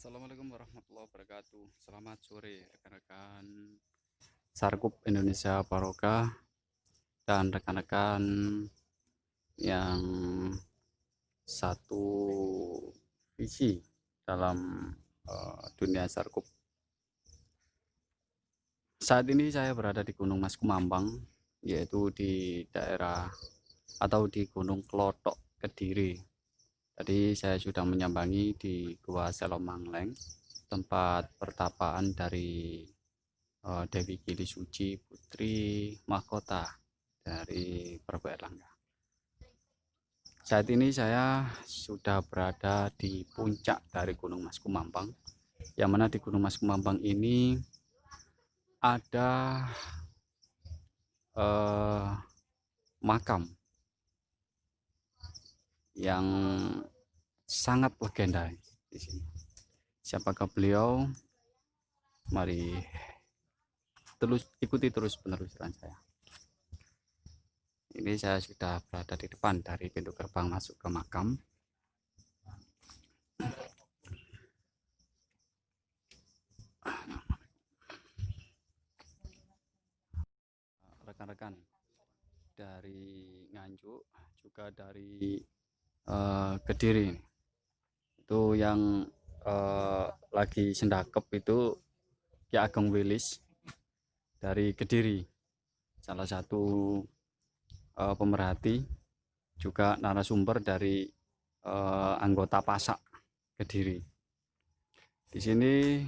Assalamualaikum warahmatullahi wabarakatuh. Selamat sore rekan-rekan Sarkup Indonesia Barokah dan rekan-rekan yang satu visi dalam dunia Sarkup. Saat ini saya berada di Gunung Mas Kumambang, yaitu di daerah atau di Gunung Klotok, Kediri. Tadi saya sudah menyambangi di Gua Selomangleng, tempat pertapaan dari Dewi Gili Suci Putri Mahkota dari Prabu Erlangga. Saat ini saya sudah berada di puncak dari Gunung Mas Kumambang, yang mana di Gunung Mas Kumambang ini ada makam yang sangat legenda di sini. Siapakah beliau? Mari ikuti terus penelusuran saya. Ini saya sudah berada di depan dari pintu gerbang masuk ke makam. Rekan-rekan dari Nganjuk, juga dari Kediri, itu yang lagi sendakep itu Ki Ageng Wilis dari Kediri, salah satu pemerhati, juga narasumber dari anggota Pasak Kediri. Di sini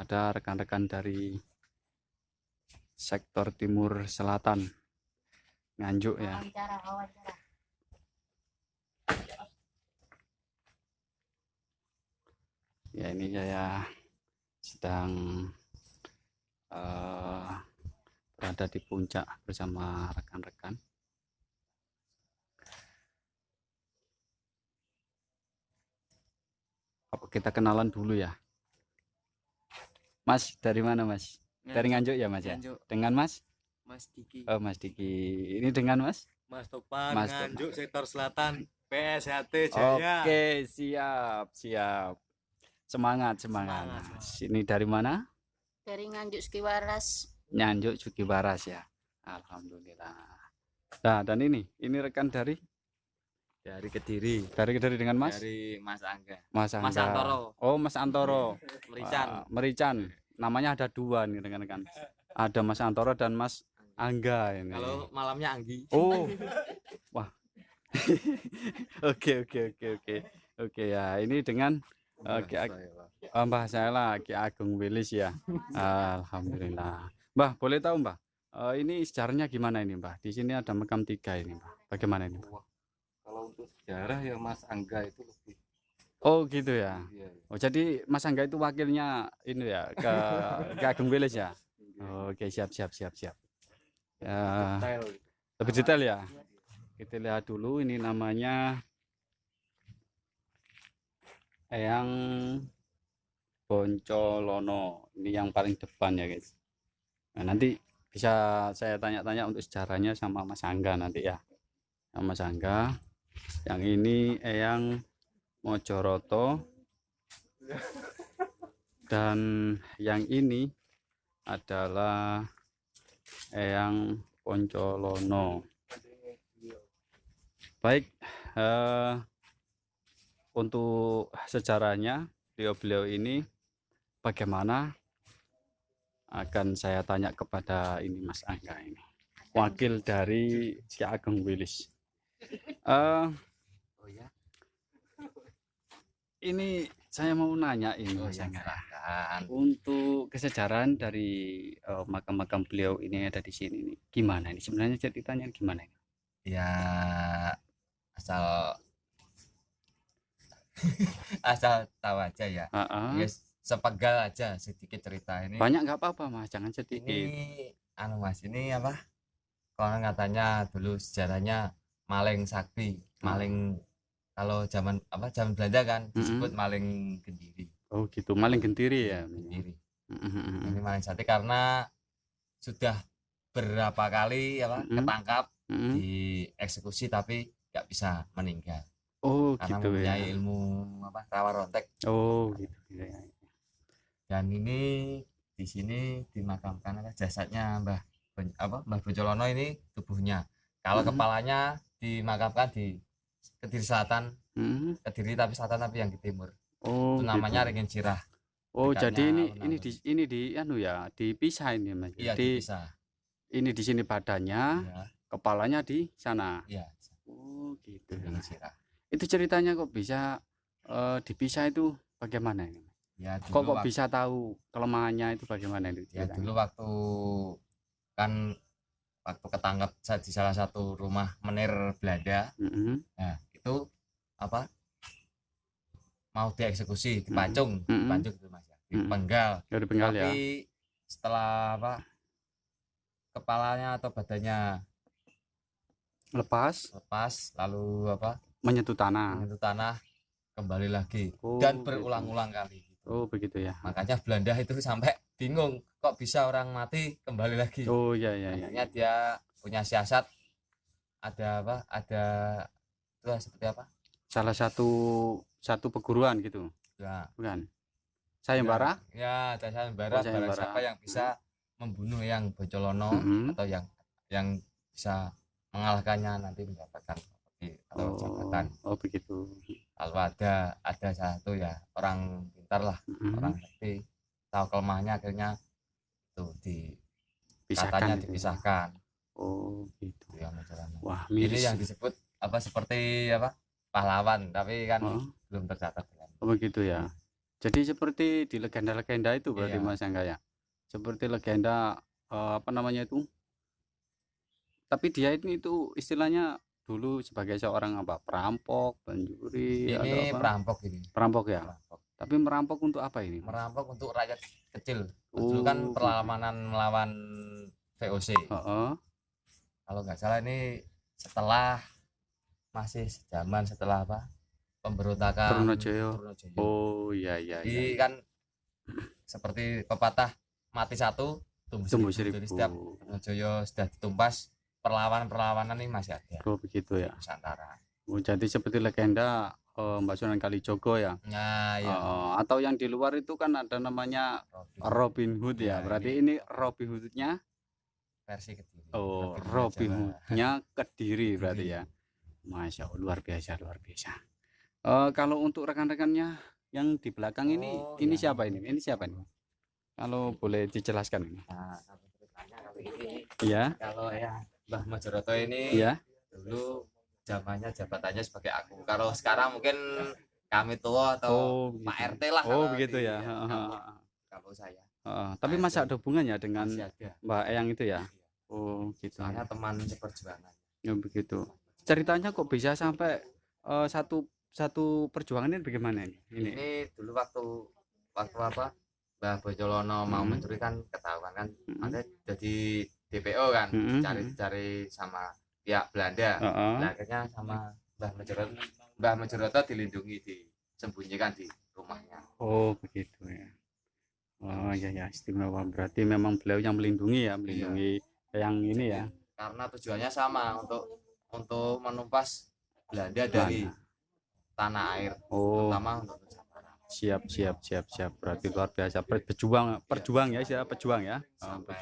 ada rekan-rekan dari sektor timur selatan Nganjuk ya. Ya, ini saya sedang berada di puncak bersama rekan-rekan. Apa kita kenalan dulu ya? Mas, dari mana Mas? Nganjuk. Dari Nganjuk ya Mas ya? Nganjuk. Dengan Mas? Mas Diki. Oh, Mas Diki. Ini dengan Mas? Mas Topan, Mas Nganjuk, sektor selatan, PSHT Jaya. Oke, siap. Semangat. Ini dari mana? Dari Nganjuk Sukiwaras. Nganjuk Sukiwaras ya. Alhamdulillah. Nah, dan ini rekan dari Kediri. Dari Kediri dengan Mas? Dari Mas Angga. Mas Antoro. Oh, Mas Antoro. Merican. Namanya ada dua nih rekan-rekan. Ada Mas Antoro dan Mas Angga ini. Kalau malamnya Anggi. Oh. Wah. Oke ya, ini dengan Mbah saya Ki Ageng Wilis ya. Alhamdulillah. Mbah, boleh tahu Mbah, ini sejarahnya gimana ini Mbah? Di sini ada makam 3 ini Mbah. Bagaimana ini Mbah? Kalau untuk sejarah ya Mas Angga itu lebih. Oh gitu ya. Iya. Oh jadi Mas Angga itu wakilnya ini ya ke Ageng Wilis ya. Oh, oke, siap. Ya, lebih detail ya. Kita lihat dulu, ini namanya Eyang Boncolono. Ini yang paling depan ya guys. Nah, nanti bisa saya tanya-tanya untuk sejarahnya sama Mas Angga nanti ya. Sama Mas Angga. Yang ini Eyang Mojoroto. Dan yang ini adalah Eyang Poncolono. Baik, untuk sejarahnya beliau ini bagaimana akan saya tanya kepada ini Mas Angga ini, wakil dari Ki Ageng Wilis. Ini saya mau nanya ini Mas Angga, untuk kesejarahan dari makam-makam beliau ini ada di sini, gimana ini sebenarnya ceritanya gimana ini? Ya asal tahu aja ya. Yes, sepegal aja sedikit cerita ini. Banyak nggak apa-apa Mas, jangan sedikit. Ini Mas, ini apa? Konon katanya dulu sejarahnya maling sakti, maling kalau zaman Belanda kan disebut maling Gendiri. Oh gitu, maling Gendiri ya. Gendiri. Ini maling sakti karena sudah berapa kali ketangkap, dieksekusi tapi nggak bisa meninggal. Oh karena gitu mempunyai ya. ilmu rawa rontek. Oh gitu. Dan ini di sini dimakamkan jasadnya Mbah Bojolono ini tubuhnya. Kalau kepalanya dimakamkan di Kediri Selatan, Kediri tapi selatan tapi yang di timur. Oh, Itu namanya gitu. Ringin Sirah. Oh, Dekatnya jadi alun-alun. ini di anu ya, dipisah ini Mas. Iya, Jadi dipisah. ini di sini badannya, Iya, kepalanya di sana. iya, Oh, gitu. itu Ringin Sirah. Itu ceritanya kok bisa dipisah itu bagaimana ini? Ya Kok dulu bisa tahu kelemahannya itu bagaimana itu ya ceritanya? dulu waktu ketangkep di salah satu rumah menir Belanda. Nah, itu apa? Mau dieksekusi, dipancung gitu Mas ya. Dipenggal. Ya, dipenggal ya. Tapi setelah kepalanya atau badannya Lepas lalu menyentuh tanah. Kembali lagi Oh, dan gitu. berulang-ulang kali gitu. Oh, begitu ya. Makanya Belanda itu sampai bingung kok bisa orang mati kembali lagi. Oh, iya. Makanya dia punya siasat, ada itu seperti apa? Salah satu perguruan gitu. Ya, Bukan? Sayembara? ya ada sayembara, barang sayembara. siapa yang bisa membunuh yang Bojolono atau yang bisa mengalahkannya nanti mendapatkan properti atau jabatan. Oh, begitu. Lalu ada satu ya orang pintar lah, orang ngerti, tahu kelemahannya, akhirnya itu katanya dipisahkan. Oh, gitu. Yang Bojolono. Wah, Ini miris. yang disebut seperti pahlawan, tapi kan belum tercatat. Oh, begitu ya. Jadi seperti di legenda-legenda itu berarti Iya. Mas Angga ya. Seperti legenda apa namanya itu? Tapi dia itu istilahnya dulu sebagai seorang perampok, pencuri atau Ini apa? perampok ini. Perampok ya. Perampok. Tapi merampok untuk apa ini? Merampok untuk rakyat kecil. Oh, Dulu kan gitu. perlawanan melawan VOC. Kalau nggak salah ini masih zaman setelah pemberontakan Trunojoyo. Oh, iya. Jadi kan seperti pepatah mati satu tumbuh seribu. Jadi setiap Trunojoyo sudah ditumpas, perlawanan ini masih ada. Oh, begitu ya. Nusantara. Oh, jadi seperti legenda Mbak Sunan Kalijogo ya. Nah, ya. Atau yang di luar itu kan ada namanya Robin Hood ya. Berarti ini Robin Hood-nya versi Kediri. Oh, Robin Hood-nya Kediri berarti ya. Masya Allah, luar biasa. Kalau untuk rekan-rekannya yang di belakang ini siapa ini? Ini siapa nih? Kalau boleh dijelaskan ini. Nah, ini Iya. kalau ya Mbah Mojoroto ini Iya. dulu jabatannya sebagai aku. Kalau sekarang mungkin kami tua atau gitu. Pak RT lah. Oh, begitu ya. Kalau saya. Tapi masa ada hubungannya dengan Masih ada. Mbak Eyang itu ya? Iya. Oh, gitu. Soalnya teman seperjuangan. Ya begitu. Ceritanya kok bisa sampai satu perjuangan ini bagaimana ini? Ini dulu waktu Mbah Bojolono mau mencuri kan ketahuan kan, ada jadi DPO kan, cari sama pihak Belanda. Nah, akhirnya sama Mbah Mojoroto dilindungi, disembunyikan di rumahnya. Oh, begitu ya. Oh, ya, istimewa. Berarti memang beliau yang melindungi yang ini ya. Karena tujuannya sama, untuk menumpas Belanda dari tanah air, terutama untuk Nusantara. Siap. Berarti luar biasa. Perjuang ya. Sampai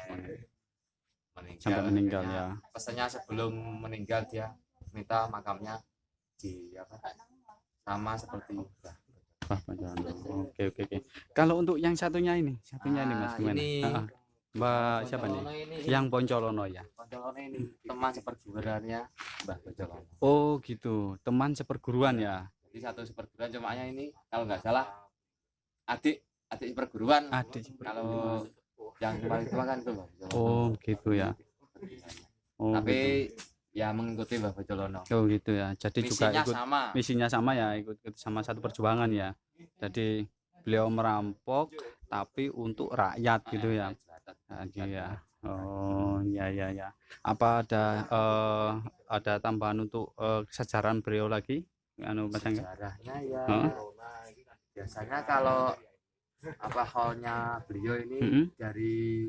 meninggal ya. Pesannya sebelum meninggal dia minta makamnya sama seperti Oke. Kalau untuk yang satunya ini Mas, gimana? Mbak siapa nih? Yang Poncolono ya. Poncolono ini teman seperguruannya Mbah Bojolono. Oh, gitu. Teman seperguruan ya. Jadi satu seperguruan, cumanya ini kalau nggak salah adik seperguruan. Kalau yang paling tua kan itu Mbah Bojolono. Oh, gitu ya. Tapi ya mengikuti Mbah Bojolono. Oh, gitu ya. Jadi misinya juga misinya sama ya, ikut sama satu perjuangan ya. Jadi beliau merampok tapi untuk rakyat gitu ya. Ya. Oh, ya. Apa ada tambahan untuk kesejarah beliau lagi? Mas Angga? Sejarahnya ya. Biasanya kalau haulnya beliau ini dari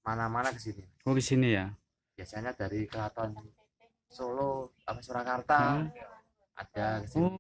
mana-mana ke sini. Oh, ke sini ya. Biasanya dari Keraton Solo Surakarta ada ke sini.